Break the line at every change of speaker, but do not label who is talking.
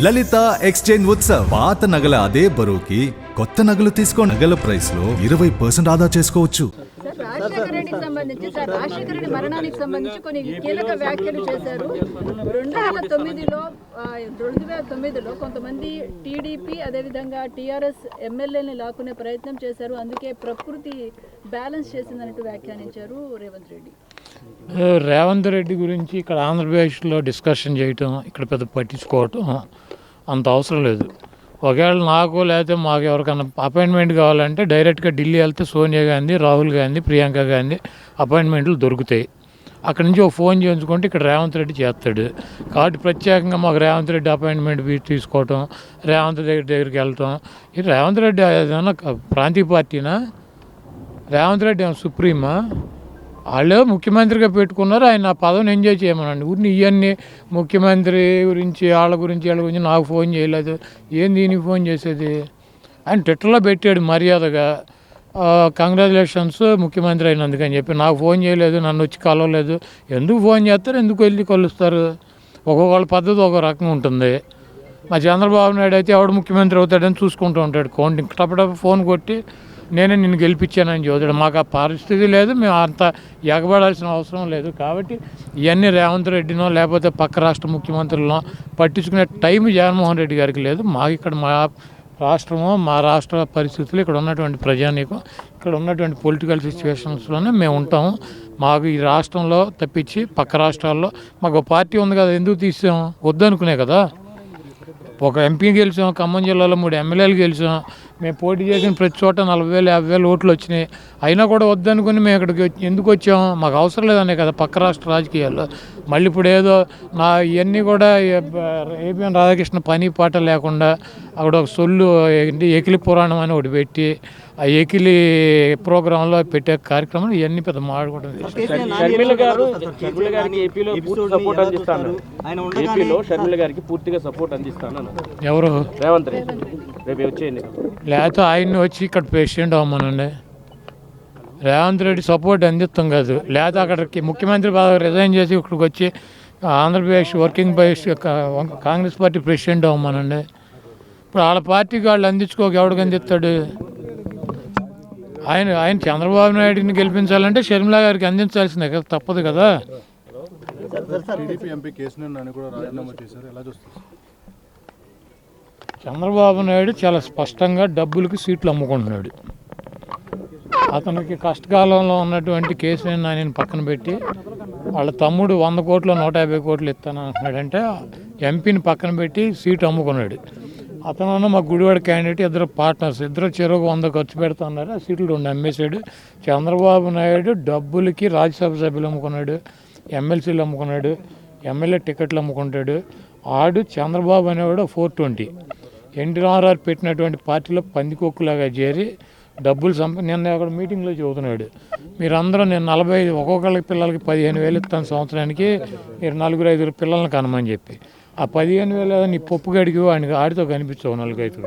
లలిత exchange Utsav. పాత నగల అదే బరువుకి కొత్త నగలు తీసుకో. నగల ప్రైస్ లో 20% ఆదా చేసుకోవచ్చు.
రాజశేఖర రెడ్డికి సంబంధించి రాజశేఖర రెడ్డి మరణానికి సంబంధించి కొన్ని కీలక వ్యాఖ్యలు చేశారు. 2009లో కొంతమంది టీడీపీ అదేవిధంగా టీఆర్ఎస్ ఎమ్మెల్యేని లాక్కునే ప్రయత్నం చేశారు. అందుకే ప్రకృతి బ్యాలెన్స్ చేసిందన్నట్టు వ్యాఖ్యానించారు రేవంత్ రెడ్డి.
రేవంత్ రెడ్డి గురించి ఇక్కడ ఆంధ్రప్రదేశ్లో డిస్కషన్ చేయటం, ఇక్కడ పెద్ద పట్టించుకోవటం అంత అవసరం లేదు. ఒకవేళ నాకు లేకపోతే మాకు ఎవరికైనా అపాయింట్మెంట్ కావాలంటే డైరెక్ట్గా ఢిల్లీ వెళ్తే సోనియా గాంధీ, రాహుల్ గాంధీ, ప్రియాంక గాంధీ అపాయింట్మెంట్లు దొరుకుతాయి. అక్కడి నుంచి ఒక ఫోన్ చేయించుకుంటే ఇక్కడ రేవంత్ రెడ్డి చేస్తాడు. కాబట్టి ప్రత్యేకంగా మాకు రేవంత్ రెడ్డి అపాయింట్మెంట్ తీసుకోవటం, రేవంత్ రెడ్డి దగ్గరికి వెళ్ళటం. ఈ రేవంత్ రెడ్డి ఏదైనా ప్రాంతీయ పార్టీనా? రేవంత్ రెడ్డి ఏమైనా సుప్రీమా? వాళ్ళే ముఖ్యమంత్రిగా పెట్టుకున్నారు. ఆయన ఆ పదవిని ఎంజాయ్ చేయమనండి. ఊరిని ఇవన్నీ ముఖ్యమంత్రి గురించి వాళ్ళ గురించి నాకు ఫోన్ చేయలేదు. ఏం దీనికి ఫోన్ చేసేది? ఆయన ట్విట్టర్లో పెట్టాడు మర్యాదగా, కంగ్రాచులేషన్స్ ముఖ్యమంత్రి అయినందుకని చెప్పి. నాకు ఫోన్ చేయలేదు, నన్ను వచ్చి కలవలేదు. ఎందుకు ఫోన్ చేస్తారు, ఎందుకు వెళ్ళి కలుస్తారు? ఒక్కొక్కళ్ళ పద్ధతి ఒక రకంగా ఉంటుంది. మా చంద్రబాబు నాయుడు అయితే ఎవడు ముఖ్యమంత్రి అవుతాడని చూసుకుంటూ ఉంటాడు. కౌంటింగ్ టపటప ఫోన్ కొట్టి నేనే నిన్ను గెలిపించానని చదువుతాడు. మాకు ఆ పరిస్థితి లేదు, మేము అంత ఎగబడాల్సిన అవసరం లేదు. కాబట్టి ఇవన్నీ రేవంత్ రెడ్డినో లేకపోతే పక్క రాష్ట్ర ముఖ్యమంత్రులనో పట్టించుకునే టైం జగన్మోహన్ రెడ్డి గారికి లేదు. మాకు ఇక్కడ మా రాష్ట్రము, మా రాష్ట్ర పరిస్థితులు, ఇక్కడ ఉన్నటువంటి ప్రజానీకం, ఇక్కడ ఉన్నటువంటి పొలిటికల్ సిచ్యువేషన్స్లోనే మేము ఉంటాము. మాకు ఈ రాష్ట్రంలో తప్పించి పక్క రాష్ట్రాల్లో మాకు పార్టీ ఉంది కదా, ఎందుకు తీసాం? వద్దనుకునే కదా. ఒక ఎంపీ గెలిచాం, ఖమ్మం జిల్లాలో 3 ఎమ్మెల్యేలు గెలిచాం. మేము పోటీ చేసిన ప్రతి చోట 40,000, 50,000 ఓట్లు వచ్చినాయి. అయినా కూడా వద్దనుకుని మేము ఇక్కడికి ఎందుకు వచ్చాం? మాకు అవసరం లేదనే కదా పక్క రాష్ట్ర రాజకీయాల్లో. మళ్ళీ ఇప్పుడు ఏదో ఇవన్నీ కూడా ఏపీఎన్ రాధాకృష్ణ పని పాట లేకుండా అక్కడ ఒక సొల్లు ఎకిలి పురాణం అని ఒకటి పెట్టి ఆ ఎకిలి ప్రోగ్రాంలో పెట్టే కార్యక్రమం ఇవన్నీ పెద్ద మాట్లాడుకోవడం.
షర్మిల గారికి ఏపీలో షర్మిల గారికి పూర్తిగా సపోర్ట్ అందిస్తాను.
ఎవరు?
రేవంత్ రెడ్డి రేపు వచ్చేయండి.
లేకపోతే ఆయన్ని వచ్చి ఇక్కడ ప్రెసిడెంట్ అవ్వమనండి. రేవంత్ రెడ్డి సపోర్ట్ అందిస్తాం కాదు. లేకపోతే అక్కడికి ముఖ్యమంత్రి పదవి రిజైన్ చేసి ఇక్కడికి వచ్చి Andhra Pradesh working president Congress party president అవ్వమనండి. ఇప్పుడు వాళ్ళ పార్టీకి వాళ్ళు అందించుకోక ఎవడికి అందిస్తాడు? ఆయన చంద్రబాబు నాయుడిని గెలిపించాలంటే షర్మిల గారికి అందించాల్సిందే కదా, తప్పదు కదా. చంద్రబాబు నాయుడు చాలా స్పష్టంగా డబ్బులకి సీట్లు అమ్ముకుంటున్నాడు. అతనికి కష్టకాలంలో ఉన్నటువంటి కేసీఆర్ నానిని పక్కన పెట్టి వాళ్ళ తమ్ముడు 100 కోట్లు 150 కోట్లు ఇస్తాను అంటున్నాడంటే ఎంపీని పక్కన పెట్టి సీటు అమ్ముకున్నాడు. అతను మా గుడివాడ క్యాండిడేట్, ఇద్దరు పార్ట్నర్స్, ఇద్దరు చెరువు 100 ఖర్చు పెడుతున్నారు. ఆ సీట్లు 2 అమ్మేశాడు. చంద్రబాబు నాయుడు డబ్బులకి రాజ్యసభ సభ్యులు అమ్ముకున్నాడు, ఎమ్మెల్సీలు అమ్ముకున్నాడు, ఎమ్మెల్యే టికెట్లు అమ్ముకుంటాడు. ఆడు చంద్రబాబు అనేవాడు 420 ఎన్టీఆర్ఆర్ పెట్టినటువంటి పార్టీలో పందికొక్కులాగా చేరి డబ్బులు నిన్న అక్కడ మీటింగ్లో చెబుతున్నాడు, మీరందరూ నేను 45 ఒక్కొక్కళ్ళకి పిల్లలకి 15,000 ఇస్తాను సంవత్సరానికి, మీరు 4-5 పిల్లల్ని కనమని చెప్పి. ఆ 15,000 నీ పప్పు గడికి వాడికి ఆడితో కనిపించవు 4-5.